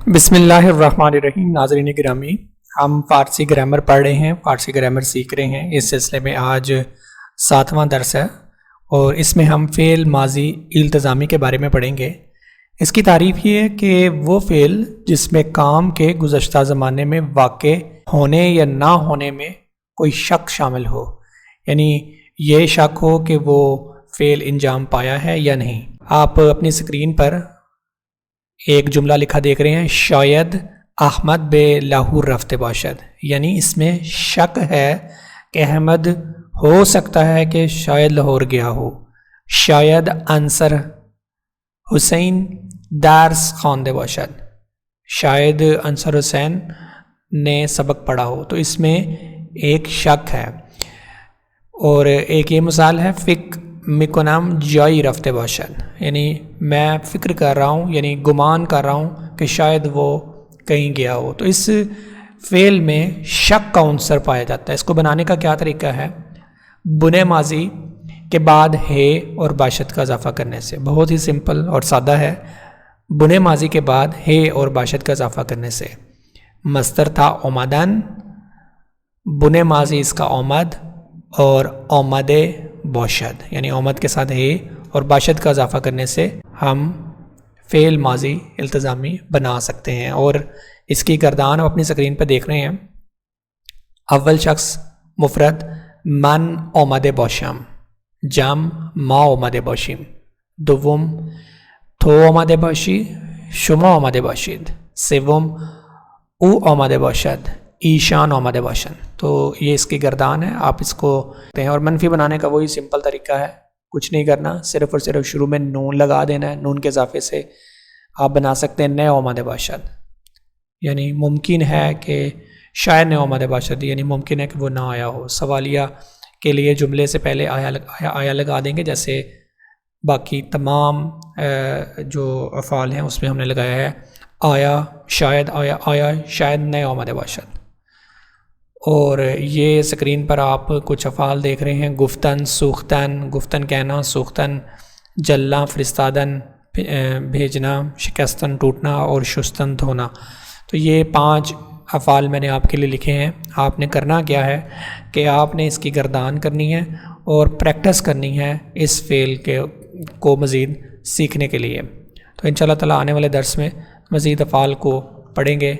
بسم اللہ الرحمن الرحیم۔ ناظرین گرامی، ہم فارسی گرامر پڑھ رہے ہیں، فارسی گرامر سیکھ رہے ہیں۔ اس سلسلے میں آج 7واں درس ہے اور اس میں ہم فعل ماضی التزامی کے بارے میں پڑھیں گے۔ اس کی تعریف یہ ہے کہ وہ فعل جس میں کام کے گزشتہ زمانے میں واقع ہونے یا نہ ہونے میں کوئی شک شامل ہو، یعنی یہ شک ہو کہ وہ فعل انجام پایا ہے یا نہیں۔ آپ اپنی اسکرین پر ایک جملہ لکھا دیکھ رہے ہیں، شاید احمد بے لاہور رفتے باشد، یعنی اس میں شک ہے کہ احمد ہو سکتا ہے کہ شاید لاہور گیا ہو۔ شاید انصر حسین درس خواندے باشد، شاید انصر حسین نے سبق پڑھا ہو، تو اس میں ایک شک ہے۔ اور ایک یہ مثال ہے، فکر میکنم جائی رفتے باشد، یعنی میں فکر کر رہا ہوں، یعنی گمان کر رہا ہوں کہ شاید وہ کہیں گیا ہو۔ تو اس فعل میں شک کا عنصر پایا جاتا ہے۔ اس کو بنانے کا کیا طریقہ ہے؟ بنے ماضی کے بعد ہے اور باشد کا اضافہ کرنے سے، بہت ہی سمپل اور سادہ ہے۔ بنے ماضی کے بعد ہے اور باشد کا اضافہ کرنے سے، مصدر تھا اومدن، بنے ماضی اس کا اومد اور اومدے باشد، یعنی اومد کے ساتھ ہے اور باشد کا اضافہ کرنے سے ہم فعل ماضی التزامی بنا سکتے ہیں۔ اور اس کی گردان آپ اپنی اسکرین پہ دیکھ رہے ہیں۔ اول شخص مفرد من اومده باشم، جمع ما اومده باشیم، دوم تو اومده باشی شما اومده باشید، سوم او اومده باشد ایشان اومده باشند۔ تو یہ اس کی گردان ہے، آپ اس کو ہیں۔ اور منفی بنانے کا وہی سمپل طریقہ ہے، کچھ نہیں کرنا، صرف اور صرف شروع میں نون لگا دینا ہے۔ نون کے اضافے سے آپ بنا سکتے ہیں نئے اومده باشد، یعنی ممکن ہے کہ شاید نئے اومده باشد، یعنی ممکن ہے کہ وہ نہ آیا ہو۔ سوالیہ کے لیے جملے سے پہلے آیا لگا دیں گے، جیسے باقی تمام جو افعال ہیں اس میں ہم نے لگایا ہے آیا شاید نئے اومده باشد۔ اور یہ اسکرین پر آپ کچھ افعال دیکھ رہے ہیں، گفتن، سوختن، گفتن کہنا، سوختن جلنا، فرستادن بھیجنا، شکستن ٹوٹنا اور شستن دھونا۔ تو یہ 5 افعال میں نے آپ کے لیے لکھے ہیں۔ آپ نے کرنا کیا ہے کہ آپ نے اس کی گردان کرنی ہے اور پریکٹس کرنی ہے اس فعل کو مزید سیکھنے کے لیے۔ تو انشاءاللہ تعالیٰ آنے والے درس میں مزید افعال کو پڑھیں گے۔